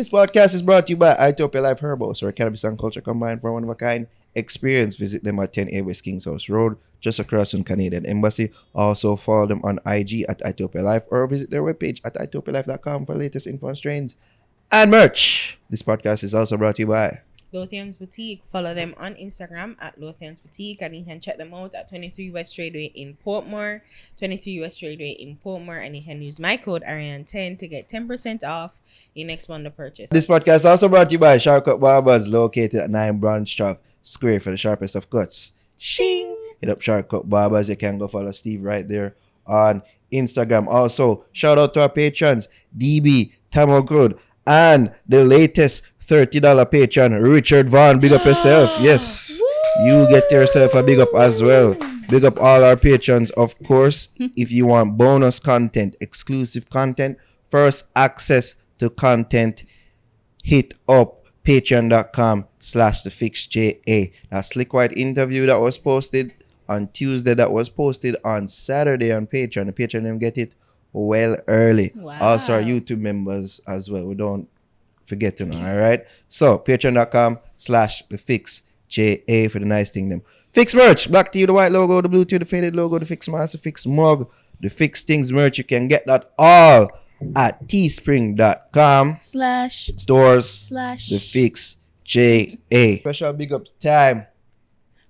This podcast is brought to you by Ethiopia Life Herbals, where cannabis and culture combined for one of a kind experience. Visit them at 10A West Kings House Road, just across from Canadian Embassy. Also follow them on IG at Ethiopia Life or visit their webpage at ethiopialife.com for latest info on strains and merch. This podcast is also brought to you by Lothian's Boutique. Follow them on Instagram at Lothian's Boutique, and you can check them out at 23 West Tradeway in Portmore. 23 West Tradeway in Portmore, and you can use my code Ari10 to get 10% off your next bundle purchase. This podcast is also brought to you by Sharp Barbers, located at 9 Branchtrout Square for the sharpest of cuts. Shing! Hit up Sharp Barbers. You can go follow Steve right there on Instagram. Also, shout out to our patrons, DB, Tamogod, and the latest $30 patron, Richard Vaughn. Big up yourself. Yes, you get yourself a big up as well. Big up all our patrons, of course. If you want bonus content, exclusive content, first access to content, hit up patreon.com/thefixja. That Slick White interview that was posted on Tuesday, that was posted on Saturday on Patreon. The Patreon them get it well early. Wow. Also our YouTube members as well. We don't forget to know, all right? So patreon.com/thefixja for the nice thing them. Fix merch. Back to you, the white logo, the blue to the faded logo, the Fix Master, Fix Mug, the Fix Things merch. You can get that all at teespring.com/stores the Fix JA. Special big up time.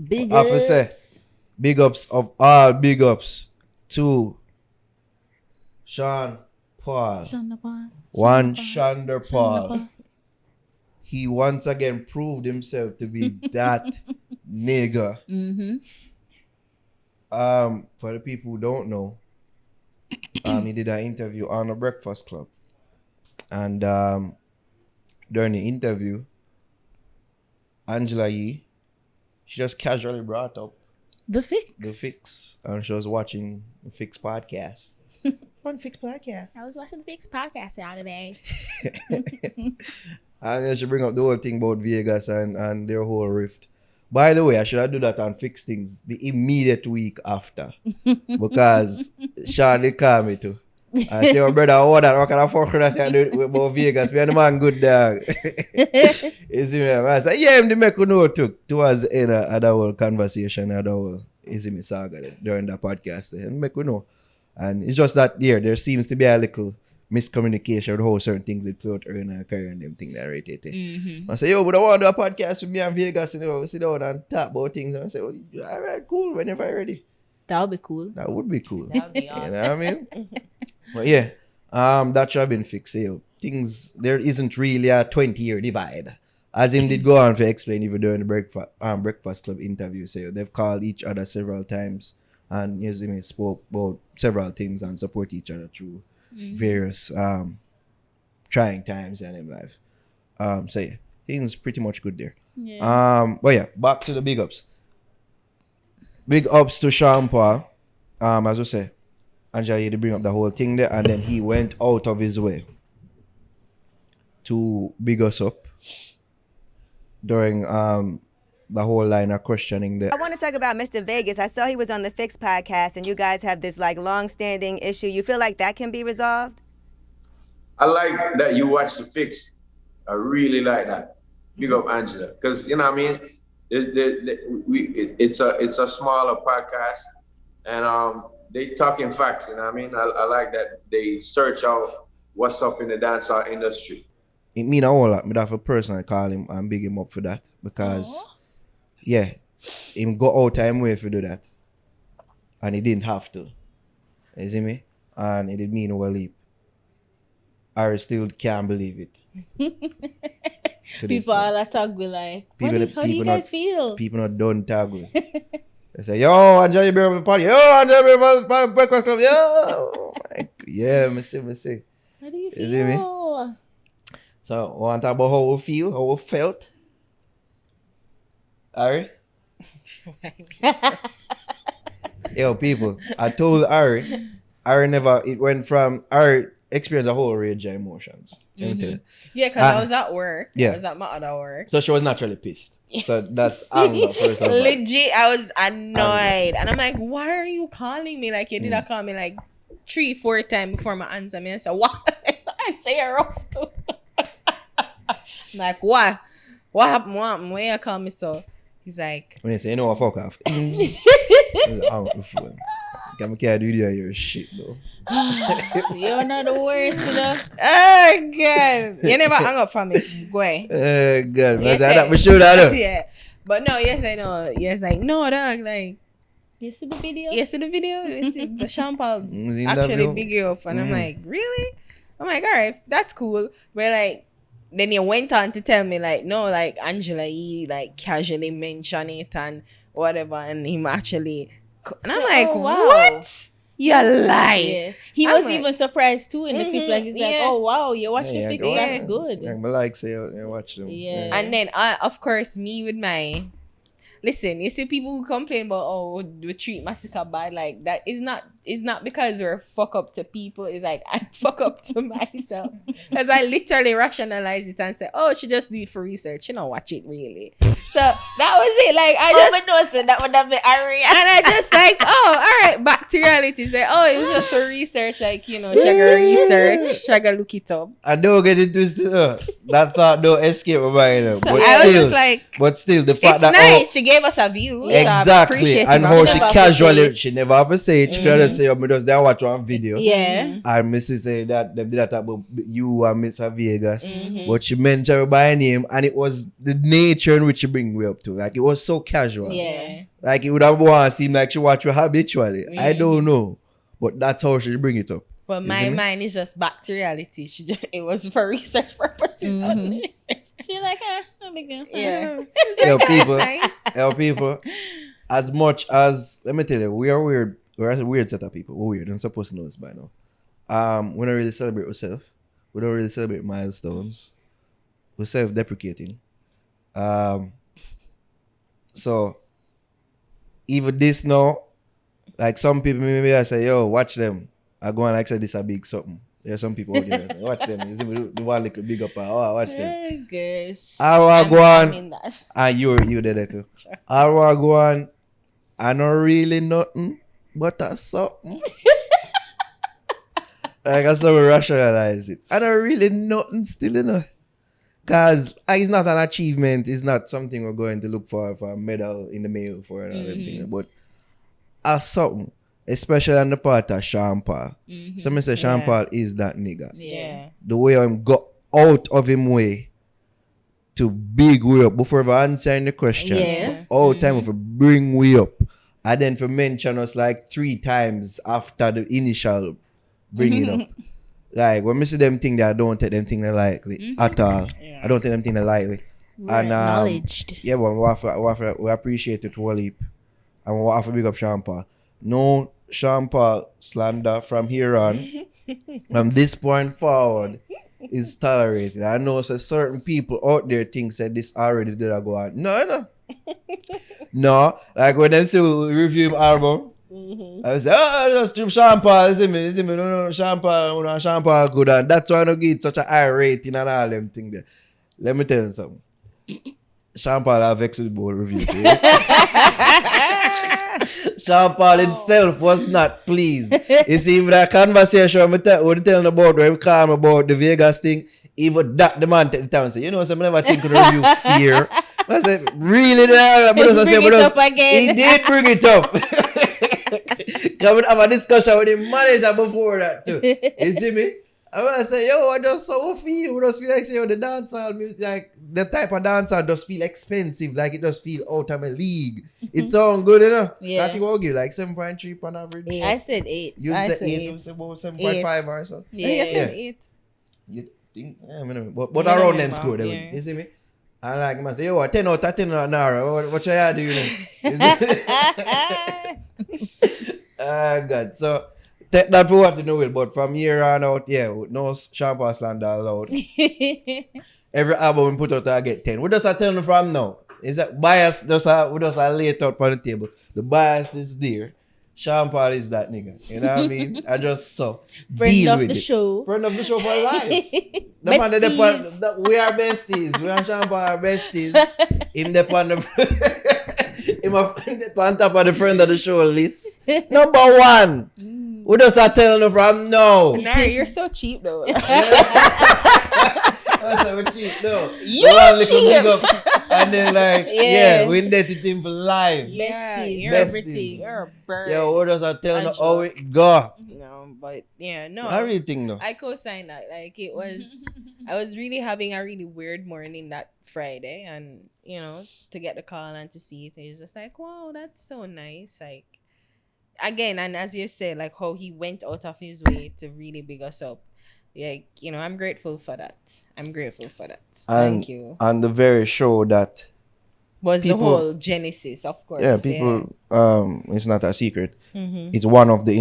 Big Officer. ups. Big ups of all big ups to Sean Paul. One Shander Paul. He once again proved himself to be that nigga. Mm-hmm. For the people who don't know, he did an interview on a Breakfast Club. And during the interview, Angela Yee, she just casually brought up The Fix. The Fix. And she was watching the Fix podcast. Fun Fix podcast. I was watching the Fix podcast the other day. And then she bring up the whole thing about Vegas and their whole rift. By the way, I should have do that on Fix Things the immediate week after. Because Sean they call me too. I say, oh brother, what kind of fuck that you do about Vegas? Me and the man good dog. You see me? I say, yeah, him the make you know towards the end of the whole conversation, of the whole, you see me saga during that podcast. And make you know. And it's just that there seems to be a little miscommunication with how certain things they play out in her career and them thing that right there. Mm-hmm. I say, yo, but I want to do a podcast with me and Vegas, you know, sit down and talk about things. And I say, oh, all right, cool, whenever you're ready. That would be cool. That would be cool. That would be awesome. You know what I mean? But yeah, that should have been fixed. You know, things, there isn't really a 20-year divide. As him did go on to explain even during the Breakfast Club interview. So they've called each other several times and spoke about several things and support each other through various trying times in their life. So yeah, things pretty much good there. Yeah. But yeah, back to the big ups. Big ups to Sean Paul. As I say, Angela had to bring up the whole thing there, and then he went out of his way to big us up during the whole line of questioning there. I want to talk about Mr. Vegas. I saw he was on the Fix podcast, and you guys have this like long-standing issue. You feel like that can be resolved? I like that you watch The Fix. I really like that. Big up Angela, because you know what I mean. It's a smaller podcast, and they talking facts. You know what I mean. I like that they search out what's up in the dancehall industry. It mean a whole lot. Me have to personally call him and big him up for that because. Yeah, him go out time way to do that. And he didn't have to. You see me? And it did mean a leap. I still can't believe it. People all that talk be like, how do you guys feel? People not done tag with. They say, yo, Angela, you bring up the party. Yo, Angela, bring up the breakfast club. Yo. Yeah, me see. How do you You see me? feel? So, I want to talk about how we feel, how we felt. Ari? Yo, people, I told Ari it went from Ari experienced a whole range of emotions. Let me tell you. Yeah, because I was at work. Yeah. I was at my other work. So she was naturally pissed. So that's anger first of all. Legit, I was annoyed. And I'm like, why are you calling me? Like, you did not call me like 3-4 times before my answer me. I said, what? I say you're off too. Like, what? What happened? What happened? Why you call me so? He's like, When you say, you know what, fuck off. Can't do your shit, though. You're not the worst, you know. oh, God. You never hung up from me. Go away. God. Yes, That for sure, that. yeah. But no, yes, I know. Yes, like, no, dog. Like, You see the video? you see the video? You see the Sean Paul The actually interview? big you up. And I'm like, really? I'm like, all right, that's cool. But like, then you went on to tell me, like, no, like, Angela, he, like, casually mentioned it and whatever. And him actually... And I'm So, like, oh, wow. what? You lie. Yeah. He I'm was like- even surprised too in the clip. Like, he's like, yeah. oh, wow, you watched Yeah, the fix. go That's on. good. Like, my like say, you watch them. Yeah. And then, of course, me with my... Listen, you see people who complain about, oh, we treat Massacre bad. Like, that is not because we're fuck up to people. It's like, I fuck up to myself. Because I literally rationalize it and say, oh, she just do it for research. She don't watch it, really. So, that was it. Like, I just... no, so that would have been Ari. And I just like, oh, all right, back to reality. Say, oh, it was just for research. Like, you know, she gotta research. She gotta look it up. I don't get it twisted. That thought don't escape my mind. So But I was still, just like, but still, the fact it's that nice. She gave us a view. So I exactly, appreciate and it. how she Never casually, say it. she never ever say it. She could just say, "Me just there watch one video." Yeah. And Mrs. say that them did that about you and Mr. Vegas, but she mentioned her by name, and it was the nature in which she bring me up to. Like it was so casual. Yeah. Like it would have want to seem like she watch you habitually. I don't know, but that's how she bring it up. But You my see me? mind is just back to reality. It was for research purposes only. She's like, no big deal. Yeah. Yo, people, Nice. yo, people. As much as let me tell you, we are weird. We're a weird set of people. We're weird. I'm supposed to know this by now. We don't really celebrate ourselves. We don't really celebrate milestones. We're self-deprecating. So even this now, like some people maybe I say, yo, watch them. I go and like say this a big something. There's some people out there. Watch them. You see me, the one like a big up. Oh, watch them. I guess. I want to go I on. mean that. And you did it too. I want to go on. I don't really nothing, but that's something. Like I saw we rationalize it. I don't really nothing still enough. Because it's not an achievement. It's not something we're going to look for a medal in the mail for and all them things. But as something, especially on the part of Sean Paul. So I say Sean Yeah. Paul is that nigga. Yeah. The way him got out of him way to big way up before I answering the question. Yeah. All time for bring we up. And then for mention us like 3 times after the initial bring it up. Like when I see them thing that I don't take them thing that lightly at all. Yeah. I don't take them thing that lightly. We're And acknowledged. yeah, but we appreciate it whole heap. And we have to big up Sean Paul. No Sean Paul slander from here on. From this point forward is tolerated. I know so certain people out there think that this already did I go on. No. No. Like when them say we review him album. I say, oh, just Sean Paul, see me, no, Sean Paul good, and that's why I don't get such a high rating and all them things there. Let me tell you something. Sean Paul have vexed with both review. Sean Paul himself was not pleased. You see, even that conversation we telling about when we call him about the Vegas thing, even that the man take the time and say, you know, so I never think of the review fear. I said, really? He did bring it up. Come and have a discussion with the manager before that too. You see me? I say, yo, I just so feel. We just feel like say, yo, the dancehall music, like the type of dancehall just feel expensive. Like it just feel out of my league. It sound good, you know? Yeah. I think I'll give like 7.3 on average. I said 8. You I say said 8, eight. you say about 7.5 or so. Yeah. Yeah. I said 8. You think, yeah, but I don't around them remember, score, they yeah. would. You see me? And like, I say, yo, a 10 out of 10 on Naro. What you do, you know? You see? God. So, take that for what you know, but from here on out, yeah, with no Sean Paul slander allowed. Every album we put out, I get 10. We just are telling from now. Is that bias? We just lay it out on the table. The bias is there. Sean Paul is that nigga. You know what I mean? I just so Friend deal of with the it. show. Friend of the show for life. Besties. We are besties. We and Sean Paul are besties. Him the on the him on top of the friend of the show list. Number 1. We just are telling you from now. Nari, you're so cheap though. I So we cheap though. You One little cheap. big up. And then like, Yeah. we indebted him for life. Besties, you're everything. You're a bird. Yo, what does I tell you A how it go? No, but yeah, no. I really think no. I co-signed that. Like it was, I was really having a really weird morning that Friday, and to get the call and to see it, it's just like, wow, that's so nice. Like again, and as you said, like how he went out of his way to really big us up. Like I'm grateful for that. Thank you. On the very show that Was people- the whole genesis, of course. yeah, people it's not a secret. Mm-hmm. It's one of the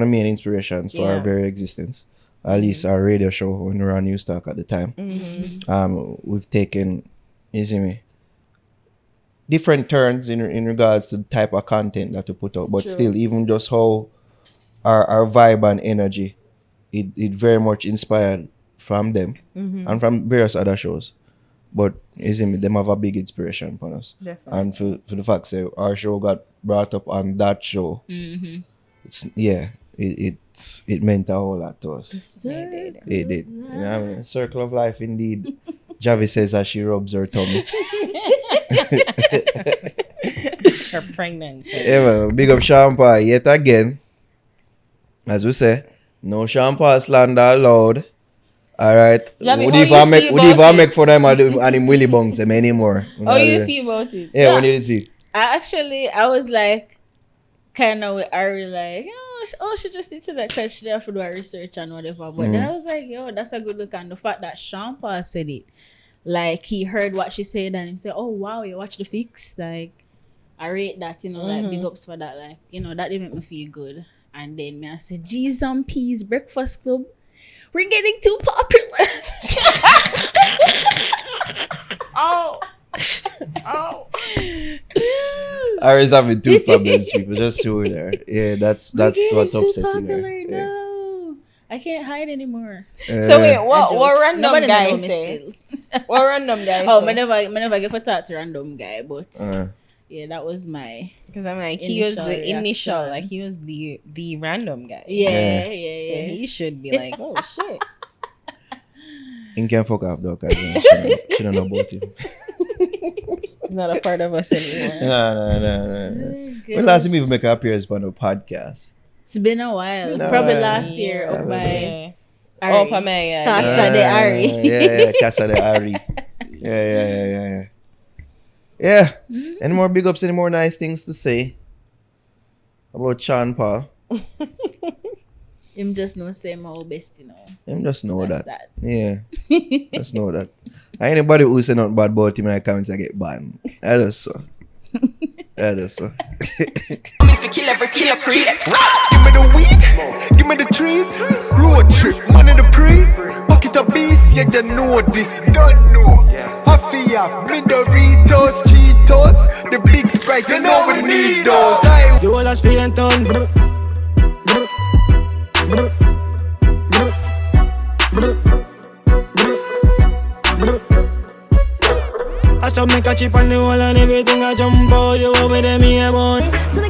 main inspirations for our Yeah. very existence. At least our radio show when we were on News Talk at the time. Mm-hmm. We've taken, you see me, different turns in regards to the type of content that we put out, but True. still, even just how our vibe and energy, it very much inspired from them and from various other shows. But you see me, them have a big inspiration for us. Definitely. And for the fact that our show got brought up on that show, it meant a whole lot to us. It did. You know what I mean? Circle of life indeed. Javi says as she rubs her tummy. Her pregnant. Yeah, well, big up Sean Paul yet again. As we say, no Sean Paul slander allowed. Alright. Javi, Would how even you make feel would about even it? make fun of him and him Willy Bongs him anymore. How you feel about it? Yeah, when you see. I was like, kind of with Ari, like, she just did that because she have to do her research and whatever. But then I was like, yo, that's a good look. And the fact that Sean Paul said it, like, he heard what she said and he said, oh, wow, you watch the fix? Like, I rate that, like, big ups for that. Like, that did make me feel good. And then I said, G's and P's Breakfast Club, we're getting too popular. Oh. Ari's having two problems, people. Just so there. Yeah, that's We're what getting upset too you popular, there. Yeah. no. I can't hide anymore. So wait, what Joke. random Nobody guy know me say? still. What random guy? Oh, I never get for talk to random guy, but Uh, yeah, that was my Because I'm like, he was the Initial initial, reaction. like he was the random guy. yeah. So he should be like, oh shit. he can fuck off though, because she don't know about him. He's not a part of us anymore. No. When last time even make an appearance on a podcast? It's been a while. been a Probably while. last year up by Yeah. Ari. Oh, Pamela. Casa de Ari. Yeah, Casa de Ari. Yeah. Yeah. Any more big ups, any more nice things to say about Sean Paul? Him just know say my whole best, Him just know That's that. that. Yeah. Just know that. And anybody who say nothing bad about him in the comments, I get banned. That is so. Me for kill everything you create. Give me the weed, give me the trees. Road trip, man in the pre. Pocket of beast, yeah, you know this. Don't know. Happy off, me Doritos, Cheetos. The big Sprite, you know we need those. The whole of Spain town. Brr, brr, brr, brr, brr, brr, brr. I saw me catch it on the wall and everything I jump out. You over there, me a bone. So